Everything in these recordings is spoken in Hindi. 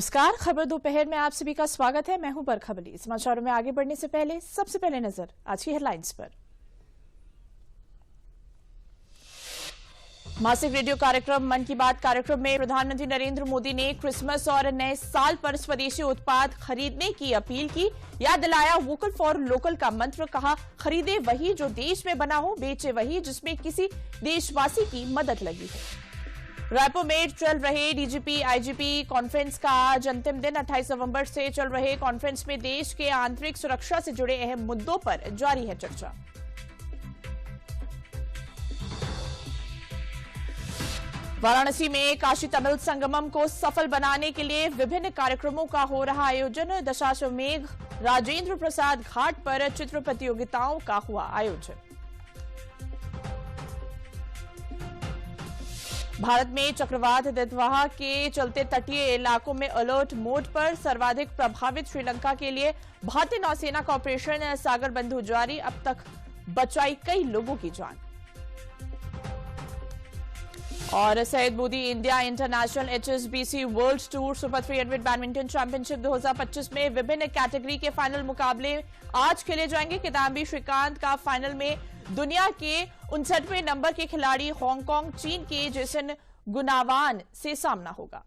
नमस्कार, खबर दोपहर में आप सभी का स्वागत है। मैं हूं बरखा बली। समाचारों में आगे बढ़ने से पहले सबसे पहले नजर आज की हेडलाइंस पर। मासिक रेडियो कार्यक्रम मन की बात कार्यक्रम में प्रधानमंत्री नरेंद्र मोदी ने क्रिसमस और नए साल पर स्वदेशी उत्पाद खरीदने की अपील की। याद दिलाया वोकल फॉर लोकल का मंत्र। कहा खरीदे वही जो देश में बना हो, बेचे वही जिसमें किसी देशवासी की मदद लगी है। रायपुर में चल रहे डीजीपी आईजीपी कॉन्फ्रेंस का आज अंतिम दिन। 28 नवंबर से चल रहे कॉन्फ्रेंस में देश के आंतरिक सुरक्षा से जुड़े अहम मुद्दों पर जारी है चर्चा। वाराणसी में काशी तमिल संगमम को सफल बनाने के लिए विभिन्न कार्यक्रमों का हो रहा आयोजन। दशाश्वमेध राजेंद्र प्रसाद घाट पर चित्र प्रतियोगिताओं का हुआ आयोजन। भारत में चक्रवात दितवाह के चलते तटीय इलाकों में अलर्ट मोड पर। सर्वाधिक प्रभावित श्रीलंका के लिए भारतीय नौसेना का ऑपरेशन सागर बंधु जारी। अब तक बचाई कई लोगों की जान। और Syed Modi India international HSBC world tour super 300 badminton championship 2025 में विभिन्न कैटेगरी के फाइनल मुकाबले आज खेले जाएंगे। किदाम्बी श्रीकांत का फाइनल में दुनिया के 59वें नंबर के खिलाड़ी हांगकांग चीन के जेसन गुनावान से सामना होगा।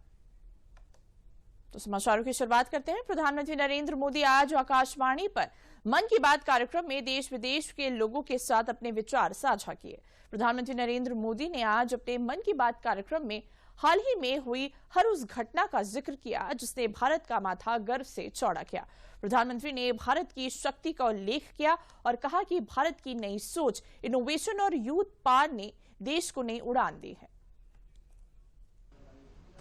तो समाचारों की शुरुआत करते हैं। प्रधानमंत्री नरेंद्र मोदी आज आकाशवाणी पर मन की बात कार्यक्रम में देश विदेश के लोगों के साथ अपने विचार साझा किए। प्रधानमंत्री नरेंद्र मोदी ने आज अपने मन की बात कार्यक्रम में हाल ही में हुई हर उस घटना का जिक्र किया जिसने भारत का माथा गर्व से चौड़ा किया। प्रधानमंत्री ने भारत की शक्ति का उल्लेख किया और कहा कि भारत की नई सोच, इनोवेशन और यूथ पावर ने देश को नई उड़ान दी है।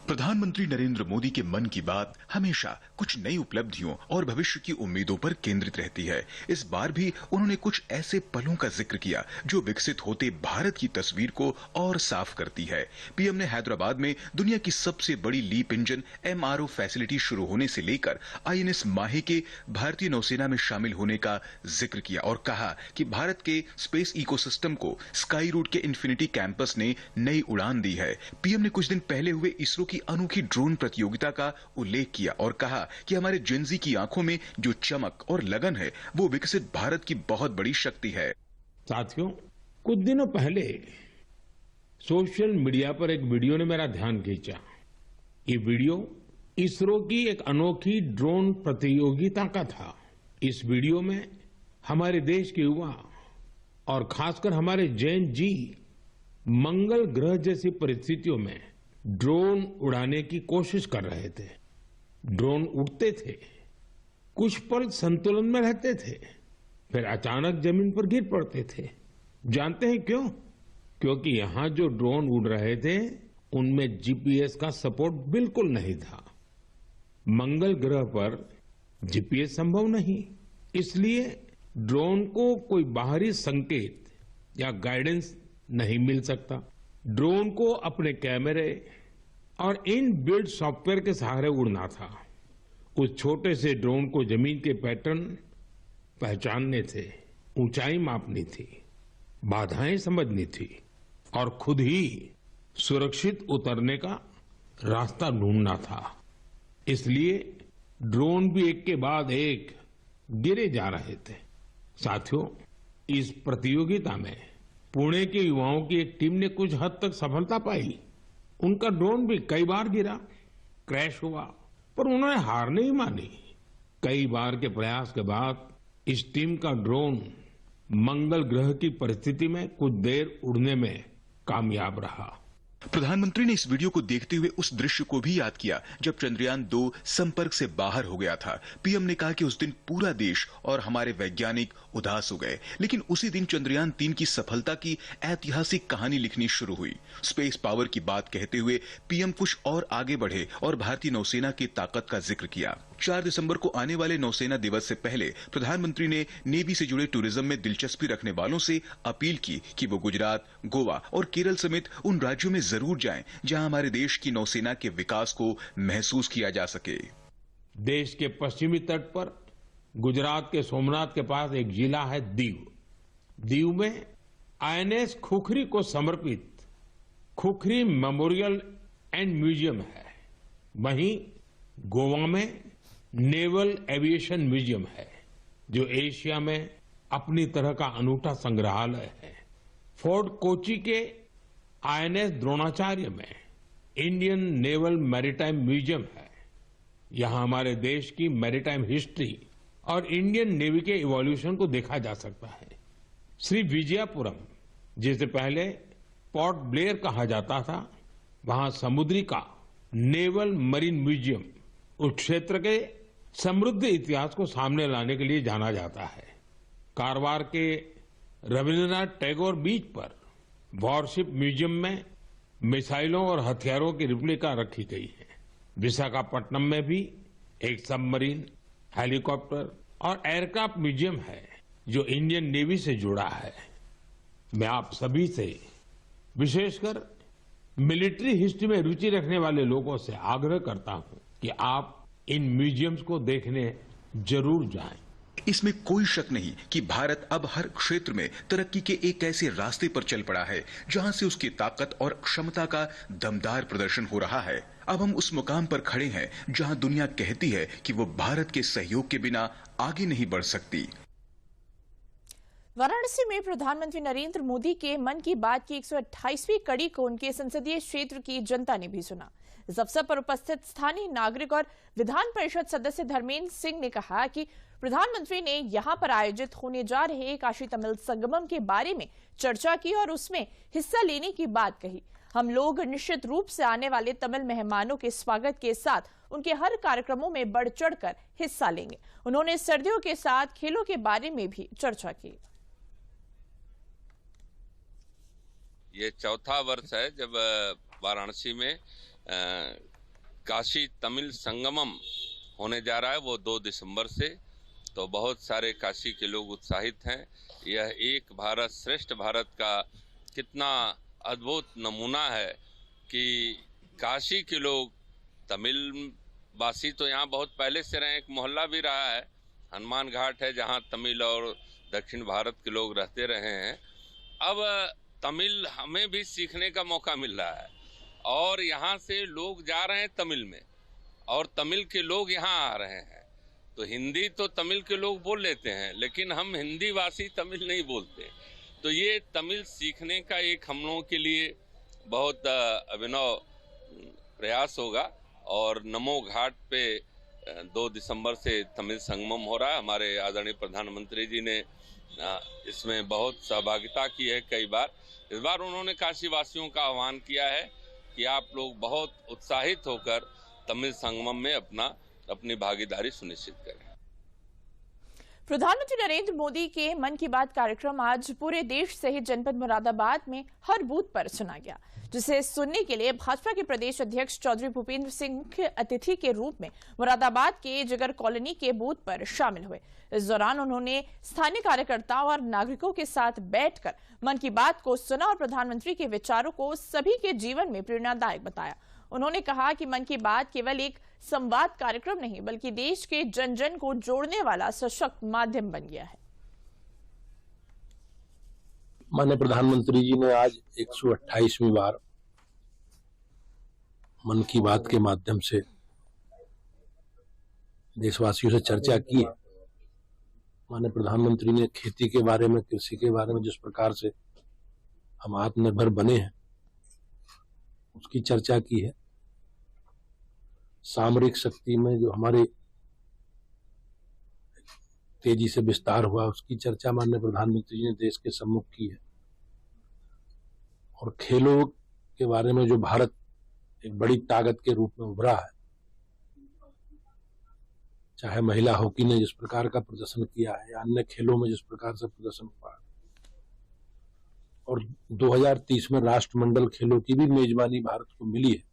प्रधानमंत्री नरेंद्र मोदी के मन की बात हमेशा कुछ नई उपलब्धियों और भविष्य की उम्मीदों पर केंद्रित रहती है। इस बार भी उन्होंने कुछ ऐसे पलों का जिक्र किया जो विकसित होते भारत की तस्वीर को और साफ करती है। पीएम ने हैदराबाद में दुनिया की सबसे बड़ी लीप इंजन एमआरओ फैसिलिटी शुरू होने से लेकर आईएनएस माहे के भारतीय नौसेना में शामिल होने का जिक्र किया और कहा कि भारत के स्पेस इकोसिस्टम को स्काई रूट के इन्फिनिटी कैंपस ने नई उड़ान दी है। पीएम ने कुछ दिन पहले हुए इसरो की अनोखी ड्रोन प्रतियोगिता का उल्लेख किया और कहा कि हमारे जेनजी की आंखों में जो चमक और लगन है वो विकसित भारत की बहुत बड़ी शक्ति है। साथियों, कुछ दिनों पहले सोशल मीडिया पर एक वीडियो ने मेरा ध्यान खींचा। ये वीडियो इसरो की एक अनोखी ड्रोन प्रतियोगिता का था। इस वीडियो में हमारे देश के युवा और खासकर हमारे जैन जी मंगल ग्रह जैसी परिस्थितियों में ड्रोन उड़ाने की कोशिश कर रहे थे। ड्रोन उड़ते थे, कुछ पल संतुलन में रहते थे, फिर अचानक जमीन पर गिर पड़ते थे। जानते हैं क्यों? क्योंकि यहां जो ड्रोन उड़ रहे थे उनमें जीपीएस का सपोर्ट बिल्कुल नहीं था। मंगल ग्रह पर जीपीएस संभव नहीं, इसलिए ड्रोन को कोई बाहरी संकेत या गाइडेंस नहीं मिल सकता। ड्रोन को अपने कैमरे और इन बिल्ड सॉफ्टवेयर के सहारे उड़ना था। उस छोटे से ड्रोन को जमीन के पैटर्न पहचानने थे, ऊंचाई मापनी थी, बाधाएं समझनी थी और खुद ही सुरक्षित उतरने का रास्ता ढूंढना था। इसलिए ड्रोन भी एक के बाद एक गिरे जा रहे थे। साथियों, इस प्रतियोगिता में पुणे के युवाओं की एक टीम ने कुछ हद तक सफलता पाई। उनका ड्रोन भी कई बार गिरा, क्रैश हुआ, पर उन्होंने हार नहीं मानी। कई बार के प्रयास के बाद इस टीम का ड्रोन मंगल ग्रह की परिस्थिति में कुछ देर उड़ने में कामयाब रहा। प्रधानमंत्री ने इस वीडियो को देखते हुए उस दृश्य को भी याद किया जब चंद्रयान 2 संपर्क से बाहर हो गया था। पीएम ने कहा कि उस दिन पूरा देश और हमारे वैज्ञानिक उदास हो गए, लेकिन उसी दिन चंद्रयान 3 की सफलता की ऐतिहासिक कहानी लिखनी शुरू हुई। स्पेस पावर की बात कहते हुए पीएम कुछ और आगे बढ़े और भारतीय नौसेना की ताकत का जिक्र किया। 4 दिसंबर को आने वाले नौसेना दिवस से पहले प्रधानमंत्री ने नेवी से जुड़े टूरिज्म में दिलचस्पी रखने वालों से अपील की कि वो गुजरात, गोवा और केरल समेत उन राज्यों में जरूर जाएं जहां हमारे देश की नौसेना के विकास को महसूस किया जा सके। देश के पश्चिमी तट पर गुजरात के सोमनाथ के पास एक जिला है दीव। दीव में आईएनएस खुखरी को समर्पित खुखरी मेमोरियल एंड म्यूजियम है। वहीं गोवा में नेवल एविएशन म्यूजियम है, जो एशिया में अपनी तरह का अनूठा संग्रहालय है। फोर्ट कोची के आईएनएस द्रोणाचार्य में इंडियन नेवल मैरीटाइम म्यूजियम है। यहां हमारे देश की मैरीटाइम हिस्ट्री और इंडियन नेवी के इवोल्यूशन को देखा जा सकता है। श्री विजयपुरम, जिसे पहले पोर्ट ब्लेयर कहा जाता था, वहां समुद्री का नेवल मरीन म्यूजियम उस क्षेत्र के समृद्ध इतिहास को सामने लाने के लिए जाना जाता है। कारवार के रविंद्रनाथ टैगोर बीच पर वॉरशिप म्यूजियम में मिसाइलों और हथियारों की रिप्लिका रखी गई है। विशाखापट्टनम में भी एक सबमरीन, हेलीकॉप्टर और एयरक्राफ्ट म्यूजियम है, जो इंडियन नेवी से जुड़ा है। मैं आप सभी से, विशेषकर मिलिट्री हिस्ट्री में रुचि रखने वाले लोगों से आग्रह करता हूं कि आप इन म्यूजियम्स को देखने जरूर जाएं। इसमें कोई शक नहीं कि भारत अब हर क्षेत्र में तरक्की के एक ऐसे रास्ते पर चल पड़ा है जहां से उसकी ताकत और क्षमता का दमदार प्रदर्शन हो रहा है। अब हम उस मुकाम पर खड़े हैं जहां दुनिया कहती है कि वो भारत के सहयोग के बिना आगे नहीं बढ़ सकती। वाराणसी में प्रधानमंत्री नरेंद्र मोदी के मन की बात की 128वीं कड़ी को उनके संसदीय क्षेत्र की जनता ने भी सुना। इस अवसर पर उपस्थित स्थानीय नागरिक और विधान परिषद सदस्य धर्मेंद्र सिंह ने कहा कि प्रधानमंत्री ने यहां पर आयोजित होने जा रहे काशी तमिल संगमम के बारे में चर्चा की और उसमें हिस्सा लेने की बात कही। हम लोग निश्चित रूप से आने वाले तमिल मेहमानों के स्वागत के साथ उनके हर कार्यक्रमों में बढ़ चढ़कर हिस्सा लेंगे। उन्होंने सर्दियों के साथ खेलों के बारे में भी चर्चा की। ये चौथा वर्ष है जब वाराणसी में काशी तमिल संगमम होने जा रहा है, वो 2 दिसंबर से। तो बहुत सारे काशी के लोग उत्साहित हैं। यह एक भारत श्रेष्ठ भारत का कितना अद्भुत नमूना है कि काशी के लोग, तमिल वासी तो यहाँ बहुत पहले से रहे, एक मोहल्ला भी रहा है, हनुमान घाट है जहाँ तमिल और दक्षिण भारत के लोग रहते रहे हैं। अब तमिल हमें भी सीखने का मौका मिल रहा है और यहाँ से लोग जा रहे हैं तमिल में और तमिल के लोग यहाँ आ रहे हैं। तो हिंदी तो तमिल के लोग बोल लेते हैं, लेकिन हम हिंदी वासी तमिल नहीं बोलते। तो ये तमिल सीखने का एक हम लोगों के लिए बहुत अभिनव प्रयास होगा। और नमो घाट पे 2 दिसंबर से तमिल संगमम हो रहा है। हमारे आदरणीय प्रधानमंत्री जी ने इसमें बहुत सहभागिता की है कई बार। इस बार उन्होंने काशी वासियों का आह्वान किया है कि आप लोग बहुत उत्साहित होकर तमिल संगमम में अपनी भागीदारी सुनिश्चित करें। प्रधानमंत्री नरेंद्र मोदी के मन की बात कार्यक्रम आज पूरे देश सहित जनपद मुरादाबाद में हर बूथ पर सुना गया, जिसे सुनने के लिए भाजपा के प्रदेश अध्यक्ष चौधरी भूपेंद्र सिंह मुख्य अतिथि के रूप में मुरादाबाद के जिगर कॉलोनी के बूथ पर शामिल हुए। इस दौरान उन्होंने स्थानीय कार्यकर्ताओं और नागरिकों के साथ बैठकर मन की बात को सुना और प्रधानमंत्री के विचारों को सभी के जीवन में प्रेरणादायक बताया। उन्होंने कहा कि मन की बात केवल एक संवाद कार्यक्रम नहीं, बल्कि देश के जन जन को जोड़ने वाला सशक्त माध्यम बन गया है। माननीय प्रधानमंत्री जी ने आज 128वीं बार मन की बात के माध्यम से देशवासियों से चर्चा की है। माननीय प्रधानमंत्री ने खेती के बारे में, कृषि के बारे में, जिस प्रकार से हम आत्मनिर्भर बने हैं, उसकी चर्चा की है। सामरिक शक्ति में जो हमारे तेजी से विस्तार हुआ, उसकी चर्चा माननीय प्रधानमंत्री जी ने देश के सम्मुख की है। और खेलों के बारे में जो भारत एक बड़ी ताकत के रूप में उभरा है, चाहे महिला हॉकी ने जिस प्रकार का प्रदर्शन किया है या अन्य खेलों में जिस प्रकार से प्रदर्शन हुआ, और 2030 में राष्ट्रमंडल खेलों की भी मेजबानी भारत को मिली है।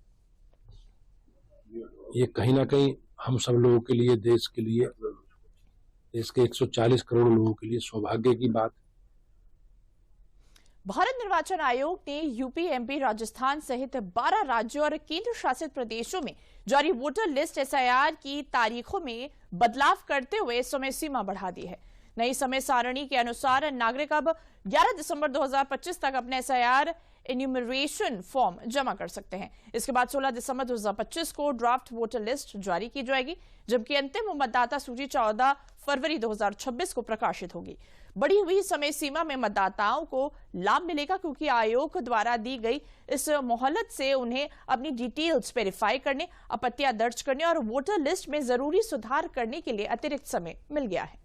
ये कहीं ना कहीं हम सब लोगों के लिए, देश के लिए, देश के 140 करोड़ लोगों के लिए सौभाग्य की बात है। भारत निर्वाचन आयोग ने यूपी, एमपी, राजस्थान सहित 12 राज्यों और केंद्र शासित प्रदेशों में जारी वोटर लिस्ट एसआईआर की तारीखों में बदलाव करते हुए समय सीमा बढ़ा दी है। नई समय सारणी के अनुसार नागरिक अब 11 दिसंबर 2025 तक अपने एसआईआर एन्यूमरेशन फॉर्म जमा कर सकते हैं। इसके बाद 16 दिसंबर 2025 को ड्राफ्ट वोटर लिस्ट जारी की जाएगी, जबकि अंतिम मतदाता सूची 14 फरवरी 2026 को प्रकाशित होगी। बढ़ी हुई समय सीमा में मतदाताओं को लाभ मिलेगा, क्योंकि आयोग द्वारा दी गई इस मोहलत से उन्हें अपनी डिटेल्स वेरीफाई करने, आपत्तियां दर्ज करने और वोटर लिस्ट में जरूरी सुधार करने के लिए अतिरिक्त समय मिल गया है।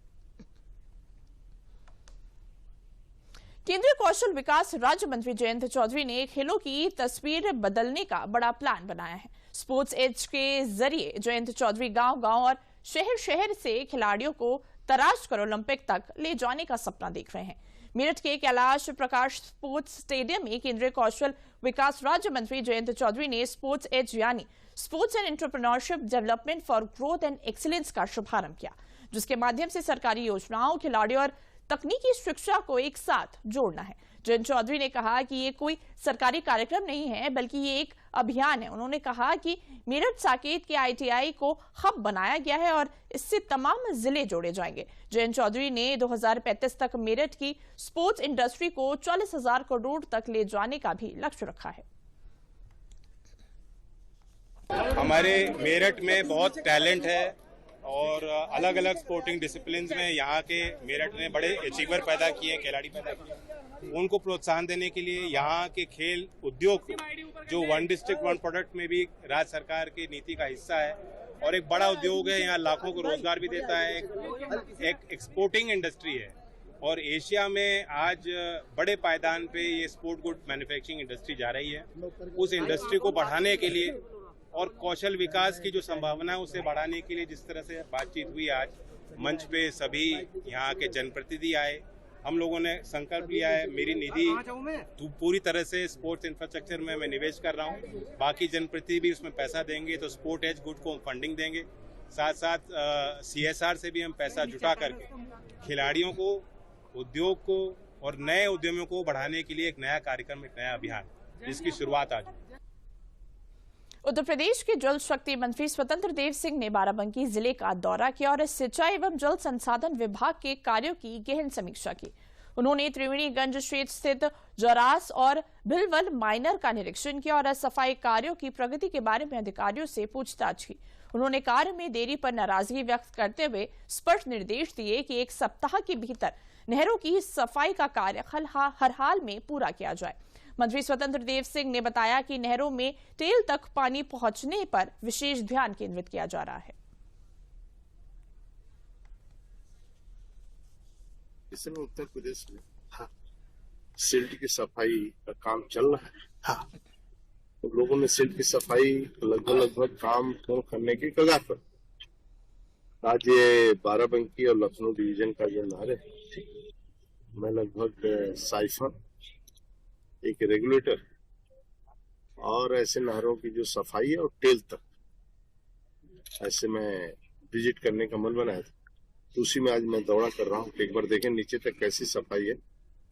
केंद्रीय कौशल विकास राज्य मंत्री जयंत चौधरी ने खेलों की तस्वीर बदलने का बड़ा प्लान बनाया है। स्पोर्ट्स एज के जरिए जयंत चौधरी गांव-गांव और शहर-शहर से खिलाड़ियों को तराश कर ओलंपिक तक ले जाने का सपना देख रहे हैं। मेरठ के कैलाश प्रकाश स्पोर्ट्स स्टेडियम में केंद्रीय कौशल विकास राज्य मंत्री जयंत चौधरी ने स्पोर्ट्स एज यानी sports and entrepreneurship development for growth and excellence का शुभारंभ किया, जिसके माध्यम से सरकारी योजनाओं, खिलाड़ियों और तकनीकी शिक्षा को एक साथ जोड़ना है। जयंत चौधरी ने कहा कि ये कोई सरकारी कार्यक्रम नहीं है, बल्कि ये एक अभियान है। उन्होंने कहा कि मेरठ साकेत के ITI को हब बनाया गया है और इससे तमाम जिले जोड़े जाएंगे। जयंत चौधरी ने 2035 तक मेरठ की स्पोर्ट्स इंडस्ट्री को 40,000 करोड़ तक ले जाने का भी लक्ष्य रखा है। हमारे मेरठ में बहुत टैलेंट है और अलग अलग स्पोर्टिंग डिसिप्लिन्स में यहाँ के मेरठ ने बड़े अचीवर पैदा किए, खिलाड़ी पैदा किए। उनको प्रोत्साहन देने के लिए यहाँ के खेल उद्योग जो वन डिस्ट्रिक्ट वन प्रोडक्ट में भी राज्य सरकार की नीति का हिस्सा है और एक बड़ा उद्योग है, यहाँ लाखों को रोजगार भी देता है, एक एक्सपोर्टिंग इंडस्ट्री है और एशिया में आज बड़े पायदान पे ये स्पोर्ट गुड मैन्युफैक्चरिंग इंडस्ट्री जा रही है। उस इंडस्ट्री को बढ़ाने के लिए और कौशल विकास की जो संभावना है उसे बढ़ाने के लिए जिस तरह से बातचीत हुई, आज मंच पे सभी यहाँ के जनप्रतिनिधि आए, हम लोगों ने संकल्प लिया है मेरी निधि पूरी तरह से स्पोर्ट्स इंफ्रास्ट्रक्चर में मैं निवेश कर रहा हूँ, बाकी जनप्रतिनिधि भी उसमें पैसा देंगे तो स्पोर्ट एज गुड को हम फंडिंग देंगे, साथ साथ CSR से भी हम पैसा जुटा करके खिलाड़ियों को, उद्योग को और नए उद्यमियों को बढ़ाने के लिए एक नया कार्यक्रम, एक नया अभियान जिसकी शुरुआत आज। उत्तर प्रदेश के जल शक्ति मंत्री स्वतंत्र देव सिंह ने बाराबंकी जिले का दौरा किया और सिंचाई एवं जल संसाधन विभाग के कार्यों की गहन समीक्षा की। उन्होंने त्रिवेणीगंज क्षेत्र स्थित जरास और भिलवल माइनर का निरीक्षण किया और सफाई कार्यों की प्रगति के बारे में अधिकारियों से पूछताछ की। उन्होंने कार्य में देरी पर नाराजगी व्यक्त करते हुए स्पष्ट निर्देश दिए कि 1 सप्ताह के भीतर नहरों की सफाई का कार्य हर हाल में पूरा किया जाए। मंत्री स्वतंत्र देव सिंह ने बताया कि नहरों में टेल तक पानी पहुंचने पर विशेष ध्यान केंद्रित किया जा रहा है। इस समय उत्तर प्रदेश में सिल्ट की सफाई का काम चल रहा है। तो लोगों ने सिल्ट की सफाई लगभग काम पूर्ण करने की कगार पर। आज ये बाराबंकी और लखनऊ डिवीजन का जो नहर है, मैं लगभग साइफन, एक रेगुलेटर और ऐसे नहरों की जो सफाई है और टेल तक ऐसे मैं विजिट करने का मन बनाया था, तो उसी में आज मैं दौरा कर रहा हूँ कि एक बार देखें नीचे तक कैसी सफाई है,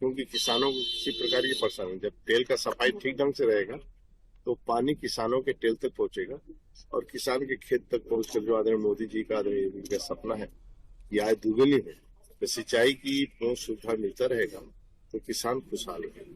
क्योंकि किसानों को किसी प्रकार की परेशानी, जब टेल का सफाई ठीक ढंग से रहेगा तो पानी किसानों के टेल तक पहुंचेगा और किसान के खेत तक पहुंचकर जो आदरणीय मोदी जी का आदरणीय सपना है कि आय दुगनी है, तो सिंचाई की पूर्ण सुविधा मिलता रहेगा तो किसान खुशहाल है।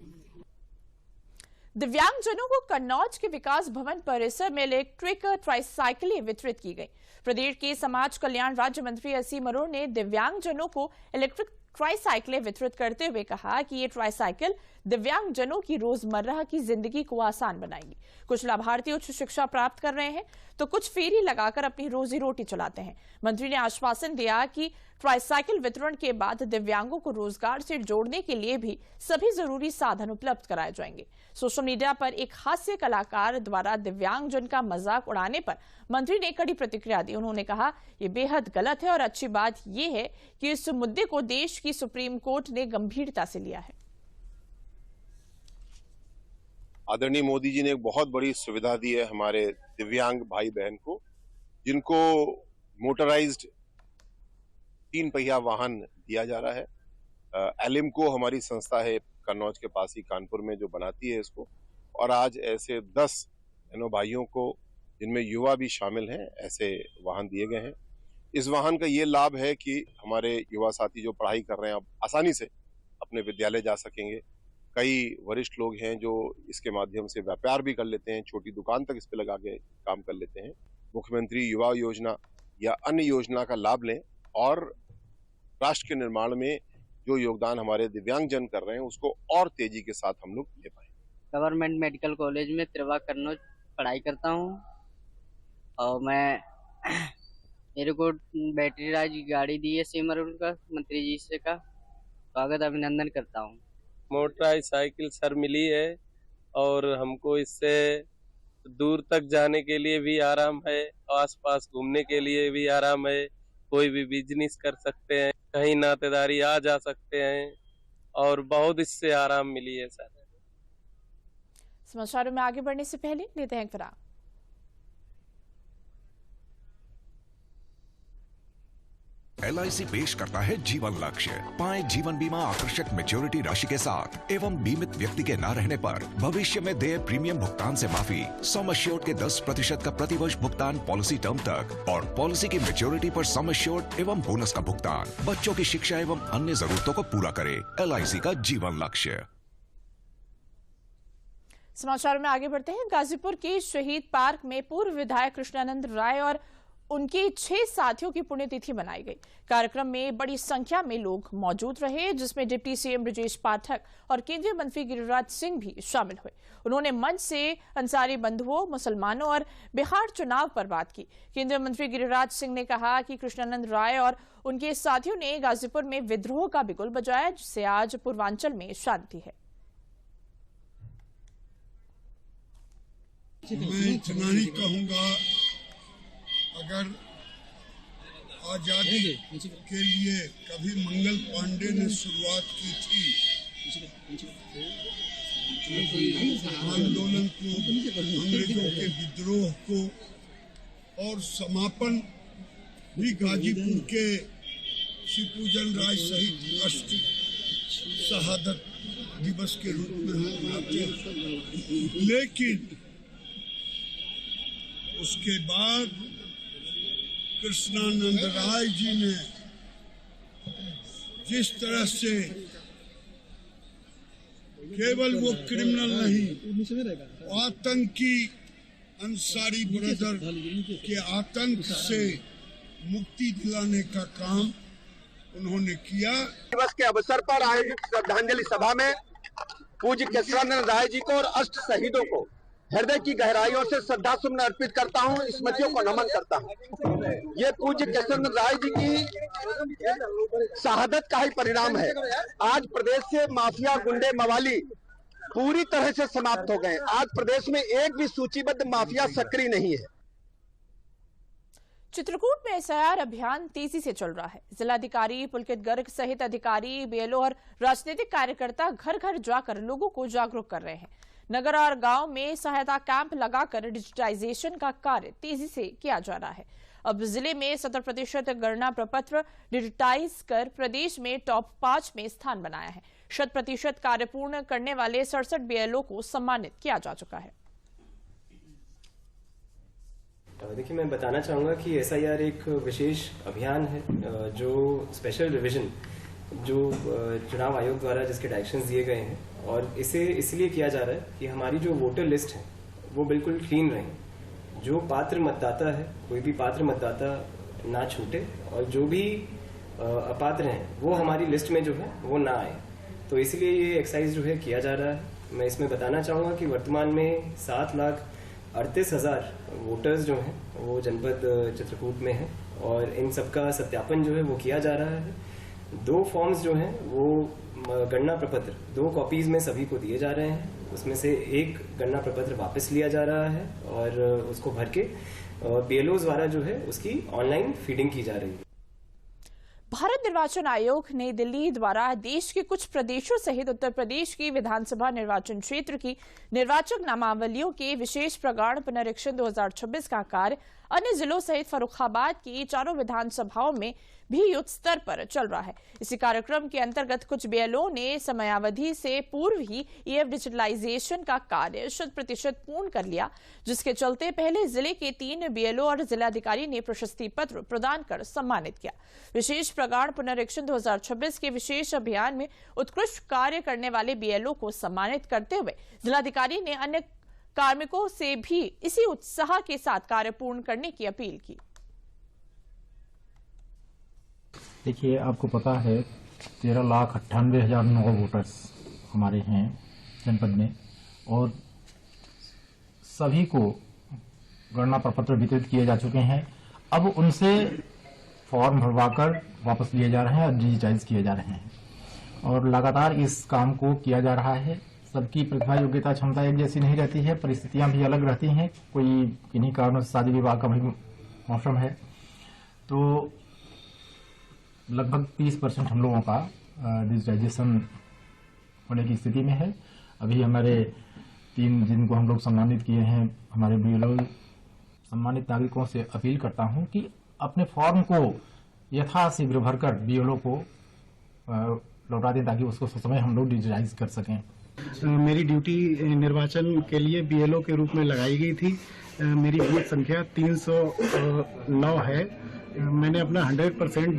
दिव्यांगजनों को कन्नौज के विकास भवन परिसर में इलेक्ट्रिक ट्राइसाइकिलें वितरित की गई। प्रदेश के समाज कल्याण राज्य मंत्री असीम अरोड़ ने दिव्यांगजनों को इलेक्ट्रिक ट्राइसाइकिलें वितरित करते हुए कहा कि ये ट्राइसाइकिल दिव्यांगजनों की रोजमर्रा की जिंदगी को आसान बनाएगी। कुछ लाभार्थी उच्च शिक्षा प्राप्त कर रहे हैं तो कुछ फेरी लगाकर अपनी रोजी रोटी चलाते हैं। मंत्री ने आश्वासन दिया कि ट्राइसाइकिल वितरण के बाद दिव्यांगों को रोजगार से जोड़ने के लिए भी सभी जरूरी साधन उपलब्ध कराए जाएंगे। सोशल मीडिया पर एक हास्य कलाकार द्वारा दिव्यांगजन का मजाक उड़ाने पर मंत्री ने कड़ी प्रतिक्रिया दी। उन्होंने कहा, ये बेहद गलत है और अच्छी बात यह है कि इस मुद्दे को देश की सुप्रीम कोर्ट ने गंभीरता से लिया है। आदरणीय मोदी जी ने एक बहुत बड़ी सुविधा दी है हमारे दिव्यांग भाई बहन को, जिनको मोटराइज्ड 3 पहिया वाहन दिया जा रहा है। एलिमको हमारी संस्था है कन्नौज के पास ही कानपुर में जो बनाती है इसको, और आज ऐसे 10 भाइयों को, जिनमें युवा भी शामिल हैं, ऐसे वाहन दिए गए हैं। इस वाहन का ये लाभ है कि हमारे युवा साथी जो पढ़ाई कर रहे हैं अब आसानी से अपने विद्यालय जा सकेंगे। कई वरिष्ठ लोग हैं जो इसके माध्यम से व्यापार भी कर लेते हैं, छोटी दुकान तक इस पे लगा के काम कर लेते हैं। मुख्यमंत्री युवा योजना या अन्य योजना का लाभ लें और राष्ट्र के निर्माण में जो योगदान हमारे दिव्यांग जन कर रहे हैं उसको और तेजी के साथ हम लोग ले पाएं। गवर्नमेंट मेडिकल कॉलेज में त्रिवा कन्नौज पढ़ाई करता हूँ और मेरे को बैटरी राज की गाड़ी दी है सिमरन का मंत्री जी से का स्वागत अभिनंदन करता हूँ। मोटराइज साइकिल सर मिली है और हमको इससे दूर तक जाने के लिए भी आराम है, आसपास घूमने के लिए भी आराम है, कोई भी बिजनेस कर सकते हैं, कहीं नातेदारी आ जा सकते हैं और बहुत इससे आराम मिली है सर। समाचारों में आगे बढ़ने से पहले लेते हैं विराम। LIC पेश करता है जीवन लक्ष्य। पाएं जीवन बीमा आकर्षक मैच्योरिटी राशि के साथ एवं बीमित व्यक्ति के न रहने पर भविष्य में देय प्रीमियम भुगतान से माफी, सम एश्योर्ड के 10% का प्रतिवर्ष भुगतान पॉलिसी टर्म तक और पॉलिसी की मैच्योरिटी पर सम एश्योर्ड एवं बोनस का भुगतान। बच्चों की शिक्षा एवं अन्य जरूरतों को पूरा करे। LIC का जीवन लक्ष्य। समाचारों में आगे बढ़ते हैं। गाजीपुर के शहीद पार्क में पूर्व विधायक कृष्णानंद राय और उनके 6 साथियों की पुण्यतिथि मनाई गई। कार्यक्रम में बड़ी संख्या में लोग मौजूद रहे, जिसमें डिप्टी सीएम ब्रजेश पाठक और केंद्रीय मंत्री गिरिराज सिंह भी शामिल हुए। उन्होंने मंच से अंसारी बंधुओं, मुसलमानों और बिहार चुनाव पर बात की। केंद्रीय मंत्री गिरिराज सिंह ने कहा कि कृष्णानंद राय और उनके साथियों ने गाजीपुर में विद्रोह का बिगुल बजाया, जिससे आज पूर्वांचल में शांति है। मैं इतना ही कहूँगा, अगर आजादी के लिए कभी मंगल पांडे ने शुरुआत की थी आंदोलन को, अंग्रेजों के विद्रोह को, और समापन भी गाजीपुर के शिवपूजन राय सहित अष्ट शहादत दिवस के रूप में हम मनाते हैं। लेकिन उसके बाद कृष्णानंद राय जी ने जिस तरह से केवल वो क्रिमिनल नहीं, आतंकी अंसारी ब्रदर के आतंक से मुक्ति दिलाने का काम उन्होंने किया। दिवस के अवसर पर आयोजित श्रद्धांजलि सभा में पूज्य कृष्णानंद राय जी को और अष्ट शहीदों को हृदय की गहराइयों से श्रद्धा सुमन अर्पित करता हूं, स्मृतियों को नमन करता हूं। ये पूज्य कृष्णानंद राय जी की शहादत का ही परिणाम है। आज प्रदेश से माफिया, गुंडे, मवाली पूरी तरह से समाप्त हो गए। आज प्रदेश में एक भी सूचीबद्ध माफिया सक्रिय नहीं है। चित्रकूट में SIR अभियान तेजी से चल रहा है। जिलाधिकारी पुलकित गर्ग सहित अधिकारी, BLO और राजनीतिक कार्यकर्ता घर घर जाकर लोगों को जागरूक कर रहे हैं। नगर और गांव में सहायता कैंप लगाकर डिजिटाइजेशन का कार्य तेजी से किया जा रहा है। अब जिले में 70% गणना प्रपत्र डिजिटाइज कर प्रदेश में टॉप 5 में स्थान बनाया है। 100% कार्य पूर्ण करने वाले 67 BLO को सम्मानित किया जा चुका है। देखिए, मैं बताना चाहूँगा कि SIR एक विशेष अभियान है, जो स्पेशल रिवीजन जो चुनाव आयोग द्वारा जिसके डायरेक्शंस दिए गए हैं, और इसे इसलिए किया जा रहा है कि हमारी जो वोटर लिस्ट है वो बिल्कुल क्लीन रहे। जो पात्र मतदाता है, कोई भी पात्र मतदाता ना छूटे, और जो भी अपात्र हैं वो हमारी लिस्ट में जो है वो ना आए। तो इसलिए ये एक्सरसाइज जो है किया जा रहा है। मैं इसमें बताना चाहूँगा कि वर्तमान में 7,38,000 वोटर्स जो हैं वो जनपद चित्रकूट में हैं, और इन सबका सत्यापन जो है वो किया जा रहा है। 2 फॉर्म्स जो हैं वो गणना प्रपत्र 2 कॉपीज में सभी को दिए जा रहे हैं। उसमें से एक गणना प्रपत्र वापस लिया जा रहा है और उसको भर के BLOs द्वारा जो है उसकी ऑनलाइन फीडिंग की जा रही है। भारत निर्वाचन आयोग नई दिल्ली द्वारा देश के कुछ प्रदेशों सहित उत्तर प्रदेश की विधानसभा निर्वाचन क्षेत्र की निर्वाचक नामावलियों के विशेष प्रगाढ़ पुनरीक्षण 2026 का कार्य अन्य जिलों सहित फर्रुखाबाद की 4 विधानसभाओं में भी युद्ध स्तर पर चल रहा है। इसी कार्यक्रम के अंतर्गत कुछ बीएलओ ने समयावधि से पूर्व ही ईएफ डिजिटलाइजेशन का कार्य 100% पूर्ण कर लिया, जिसके चलते पहले जिले के 3 बीएलओ और जिलाधिकारी ने प्रशस्ति पत्र प्रदान कर सम्मानित किया। विशेष प्रगाढ़ पुनरीक्षण 2026 के विशेष अभियान में उत्कृष्ट कार्य करने वाले बीएलओ को सम्मानित करते हुए जिलाधिकारी ने अन्य कार्मिकों से भी इसी उत्साह के साथ कार्य पूर्ण करने की अपील की। देखिए, आपको पता है 13,98,009 वोटर्स हमारे हैं जनपद में, और सभी को गणना प्रपत्र वितरित किए जा चुके हैं। अब उनसे फॉर्म भरवाकर वापस लिए जा रहे हैं और डिजिटाइज किए जा रहे हैं, और लगातार इस काम को किया जा रहा है। सबकी प्रतिभा, योग्यता, क्षमता एक जैसी नहीं रहती है, परिस्थितियां भी अलग रहती हैं। कोई किन्हीं कारणों से शादी विवाह का भी मौसम है, तो लगभग 30% हम लोगों का डिजिटाइजेशन होने की स्थिति में है। अभी हमारे 3 जिनको हम लोग सम्मानित किए हैं, हमारे बीएलओ, सम्मानित नागरिकों से अपील करता हूं कि अपने फॉर्म को यथाशीघ्र भरकर बीएलओ को लौटा दें, ताकि उसको समय हम लोग डिजिटाइज कर सकें। मेरी ड्यूटी निर्वाचन के लिए बीएलओ के रूप में लगाई गई थी। मेरी बूथ संख्या 309 है। मैंने अपना 100%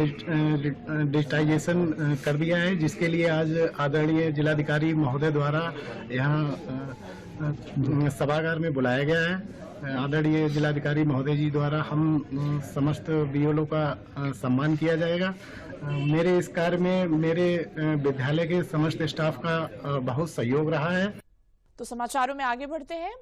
डिजिटाइजेशन कर दिया है, जिसके लिए आज आदरणीय जिलाधिकारी महोदय द्वारा यहाँ सभागार में बुलाया गया है। आदरणीय जिलाधिकारी महोदय जी द्वारा हम समस्त बीएलओ का सम्मान किया जाएगा। मेरे इस कार्य में मेरे विद्यालय के समस्त स्टाफ का बहुत सहयोग रहा है। तो समाचारों में आगे बढ़ते हैं।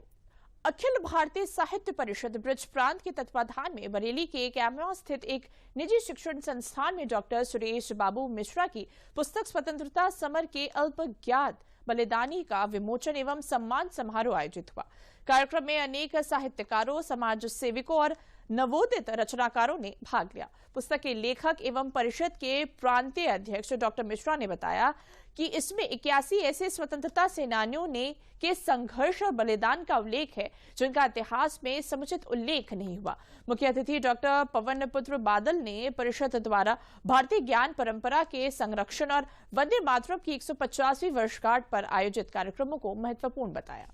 अखिल भारतीय साहित्य परिषद ब्रज प्रांत के तत्वाधान में बरेली के कैमरा स्थित एक निजी शिक्षण संस्थान में डॉक्टर सुरेश बाबू मिश्रा की पुस्तक स्वतंत्रता समर के अल्पज्ञात बलिदानी का विमोचन एवं सम्मान समारोह आयोजित हुआ। कार्यक्रम में अनेक साहित्यकारों, समाज सेवकों और नवोदित रचनाकारों ने भाग लिया। पुस्तक के लेखक एवं परिषद के प्रांतीय अध्यक्ष डॉक्टर मिश्रा ने बताया कि इसमें 81 ऐसे स्वतंत्रता सेनानियों ने के संघर्ष और बलिदान का उल्लेख है, जिनका इतिहास में समुचित उल्लेख नहीं हुआ। मुख्य अतिथि डॉक्टर पवन पुत्र बादल ने परिषद द्वारा भारतीय ज्ञान परंपरा के संरक्षण और वंदे मातरम की 150वीं वर्षगांठ पर आयोजित कार्यक्रमों को महत्वपूर्ण बताया।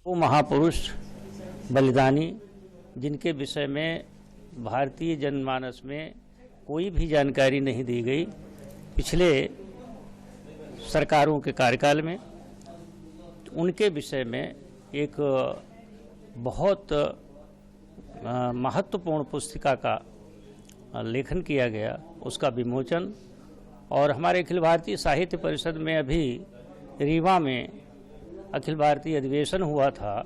वो महापुरुष बलिदानी जिनके विषय में भारतीय जनमानस में कोई भी जानकारी नहीं दी गई, पिछले सरकारों के कार्यकाल में उनके विषय में एक बहुत महत्वपूर्ण पुस्तिका का लेखन किया गया, उसका विमोचन। और हमारे अखिल भारतीय साहित्य परिषद में अभी रीवा में अखिल भारतीय अधिवेशन हुआ था,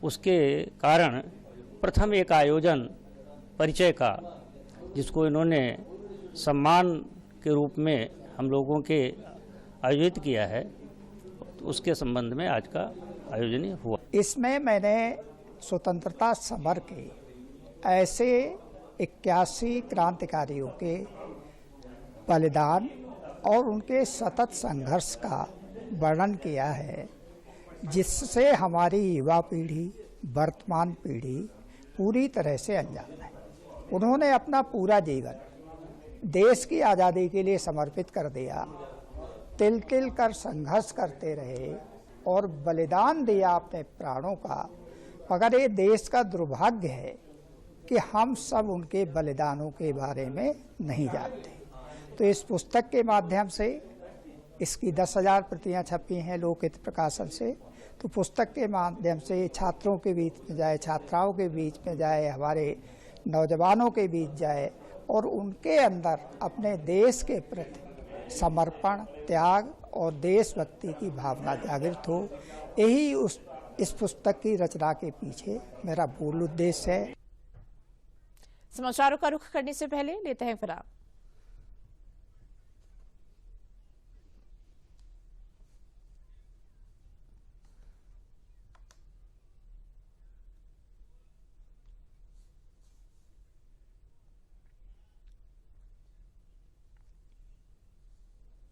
उसके कारण प्रथम एक आयोजन परिचय का, जिसको इन्होंने सम्मान के रूप में हम लोगों के आयोजित किया है, तो उसके संबंध में आज का आयोजन हुआ। इसमें मैंने स्वतंत्रता समर के ऐसे 81 क्रांतिकारियों के बलिदान और उनके सतत संघर्ष का वर्णन किया है, जिससे हमारी युवा पीढ़ी, वर्तमान पीढ़ी पूरी तरह से अनजान है। उन्होंने अपना पूरा जीवन देश की आज़ादी के लिए समर्पित कर दिया, तिल तिल कर संघर्ष करते रहे और बलिदान दिया अपने प्राणों का। मगर ये देश का दुर्भाग्य है कि हम सब उनके बलिदानों के बारे में नहीं जानते। तो इस पुस्तक के माध्यम से, इसकी 10,000 प्रतियां छपी हैं लोकहित प्रकाशन से, तो पुस्तक के माध्यम से छात्रों के बीच में जाए, छात्राओं के बीच में जाए, हमारे नौजवानों के बीच जाए और उनके अंदर अपने देश के प्रति समर्पण, त्याग और देशभक्ति की भावना जागृत हो। यही इस पुस्तक की रचना के पीछे मेरा मूल उद्देश्य है। समाचारों का रुख करने से पहले लेते हैं विराम।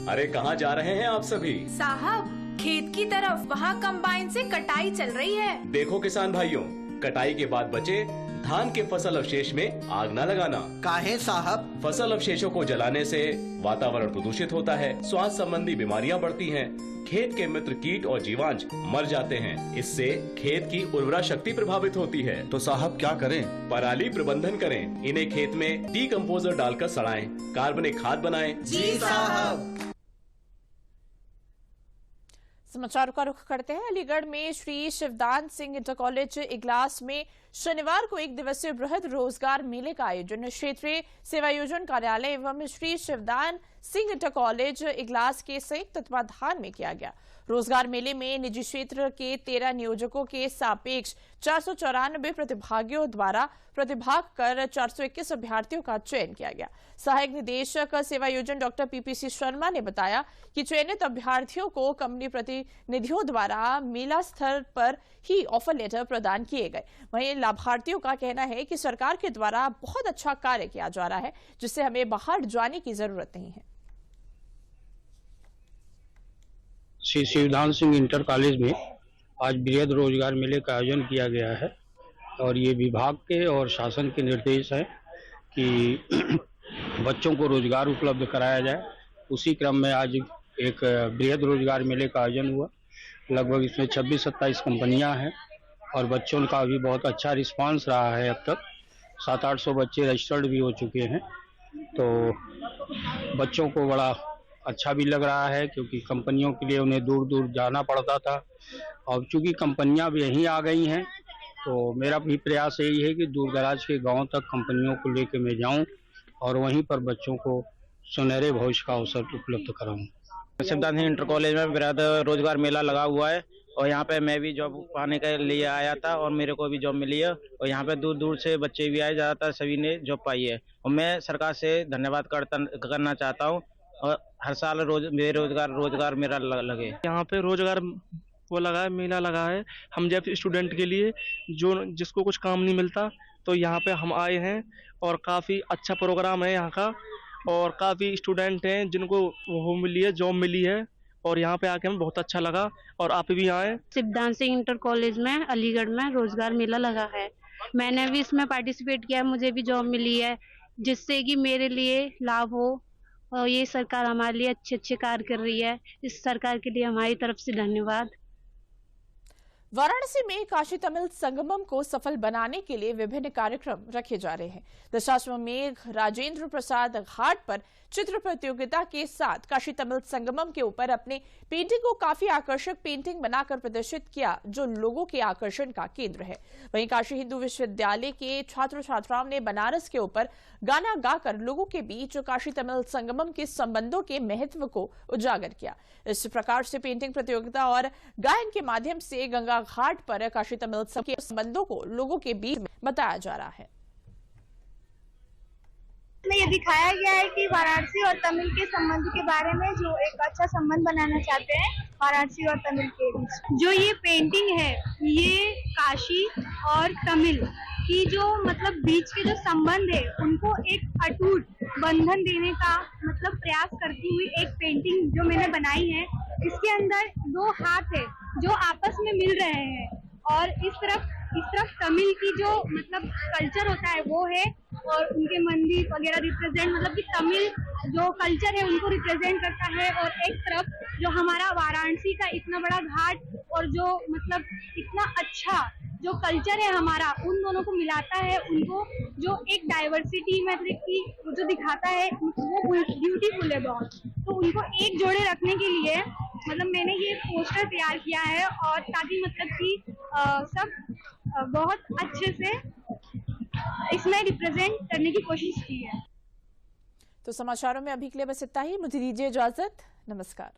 अरे कहाँ जा रहे हैं आप सभी? साहब, खेत की तरफ। वहाँ कंबाइन से कटाई चल रही है। देखो किसान भाइयों, कटाई के बाद बचे धान के फसल अवशेष में आग न लगाना। काहे साहब? फसल अवशेषों को जलाने से वातावरण प्रदूषित होता है, स्वास्थ्य संबंधी बीमारियां बढ़ती हैं, खेत के मित्र कीट और जीवांश मर जाते हैं। इससे खेत की उर्वरा शक्ति प्रभावित होती है। तो साहब क्या करें? पराली प्रबंधन करें। इन्हें खेत में डीकम्पोजर डालकर सड़ाएं, कार्बनिक खाद बनाएं। जी साहब। समाचारों का रुख करते हैं। अलीगढ़ में श्री शिवदान सिंह इंटर कॉलेज इगलास में शनिवार को एक दिवसीय बृहद रोजगार मेले का आयोजन क्षेत्रीय सेवायोजन कार्यालय एवं श्री शिवदान सिंह इंटर कॉलेज इगलास के संयुक्त तत्वाधान में किया गया। रोजगार मेले में निजी क्षेत्र के 13 नियोजकों के सापेक्ष 494 प्रतिभागियों द्वारा प्रतिभाग कर 421 अभ्यर्थियों का चयन किया गया। सहायक निदेशक सेवायोजन डॉक्टर पीपीसी शर्मा ने बताया कि चयनित अभ्यर्थियों को कंपनी प्रतिनिधियों द्वारा मेला स्थल पर ही ऑफर लेटर प्रदान किए गए। वहीं लाभार्थियों का कहना है कि सरकार के द्वारा बहुत अच्छा कार्य किया जा रहा है, जिससे हमें बाहर जाने की जरूरत नहीं है। श्री शिवदान सिंह इंटर कॉलेज में आज बृहद रोजगार मेले का आयोजन किया गया है और ये विभाग के और शासन के निर्देश है कि बच्चों को रोजगार उपलब्ध कराया जाए। उसी क्रम में आज एक बृहद रोजगार मेले का आयोजन हुआ। लगभग इसमें 26-27 कंपनियां हैं और बच्चों का भी बहुत अच्छा रिस्पांस रहा है। अब तक 700-800 बच्चे रजिस्टर्ड भी हो चुके हैं, तो बच्चों को बड़ा अच्छा भी लग रहा है क्योंकि कंपनियों के लिए उन्हें दूर दूर जाना पड़ता था। अब चूंकि कंपनियां भी यहीं आ गई हैं, तो मेरा भी प्रयास यही है कि दूर दराज के गांव तक कंपनियों को लेकर मैं जाऊं और वहीं पर बच्चों को सुनहरे भविष्य का अवसर उपलब्ध कराऊं। शिवदान सिंह इंटर कॉलेज में बृहद रोजगार मेला लगा हुआ है और यहाँ पे मैं भी जॉब पाने के लिए आया था और मेरे को भी जॉब मिली है और यहाँ पे दूर दूर से बच्चे भी आए, ज़्यादातर सभी ने जॉब पाई है और मैं सरकार से धन्यवाद करना चाहता हूँ और हर साल रोजगार मेरा लगे। यहाँ पे रोजगार वो लगा है, मेला लगा है। हम जब स्टूडेंट के लिए जिसको कुछ काम नहीं मिलता तो यहाँ पे हम आए हैं और काफ़ी अच्छा प्रोग्राम है यहाँ का और काफ़ी स्टूडेंट हैं जिनको वो मिली है, जॉब मिली है और यहाँ पे आके हमें बहुत अच्छा लगा और आप भी आए। शिवदान सिंह इंटर कॉलेज में अलीगढ़ में रोजगार मेला लगा है। मैंने भी इसमें पार्टिसिपेट किया, मुझे भी जॉब मिली है जिससे कि मेरे लिए लाभ हो और ये सरकार हमारे लिए अच्छे कार्य कर रही है। इस सरकार के लिए हमारी तरफ से धन्यवाद। वाराणसी में काशी तमिल संगमम को सफल बनाने के लिए विभिन्न कार्यक्रम रखे जा रहे हैं। दशाश्वमेध राजेंद्र प्रसाद घाट पर चित्र प्रतियोगिता के साथ काशी तमिल संगमम के ऊपर अपने पेंटिंग को काफी आकर्षक पेंटिंग बनाकर प्रदर्शित किया, जो लोगों के आकर्षण का केंद्र है। वहीं काशी हिंदू विश्वविद्यालय के छात्र छात्राओं ने बनारस के ऊपर गाना गाकर लोगों के बीच काशी तमिल संगमम के संबंधों के महत्व को उजागर किया। इस प्रकार से पेंटिंग प्रतियोगिता और गायन के माध्यम से गंगा घाट पर काशी तमिल के संबंधों को लोगों के बीच बताया जा रहा है। में ये दिखाया गया है कि वाराणसी और तमिल के संबंध के बारे में जो एक अच्छा संबंध बनाना चाहते हैं वाराणसी और तमिल के बीच। जो ये पेंटिंग है ये काशी और तमिल की जो मतलब बीच के जो संबंध है उनको एक अटूट बंधन देने का मतलब प्रयास करती हुई एक पेंटिंग जो मैंने बनाई है। इसके अंदर दो हाथ है जो आपस में मिल रहे हैं और इस तरफ तमिल की जो मतलब कल्चर होता है वो है और उनके मंदिर वगैरह रिप्रेजेंट मतलब कि तमिल जो कल्चर है उनको रिप्रेजेंट करता है और एक तरफ जो हमारा वाराणसी का इतना बड़ा घाट और जो मतलब इतना अच्छा जो कल्चर है हमारा उन दोनों को मिलाता है। उनको जो एक डाइवर्सिटी मतलब की जो दिखाता है वो ब्यूटीफुल है बहुत। तो उनको एक जोड़े रखने के लिए मतलब मैंने ये पोस्टर तैयार किया है और ताकि मतलब कि सब बहुत अच्छे से इसमें रिप्रेजेंट करने की कोशिश की है। तो समाचारों में अभी के लिए बस इतना ही। मुझे दीजिए इजाजत। नमस्कार।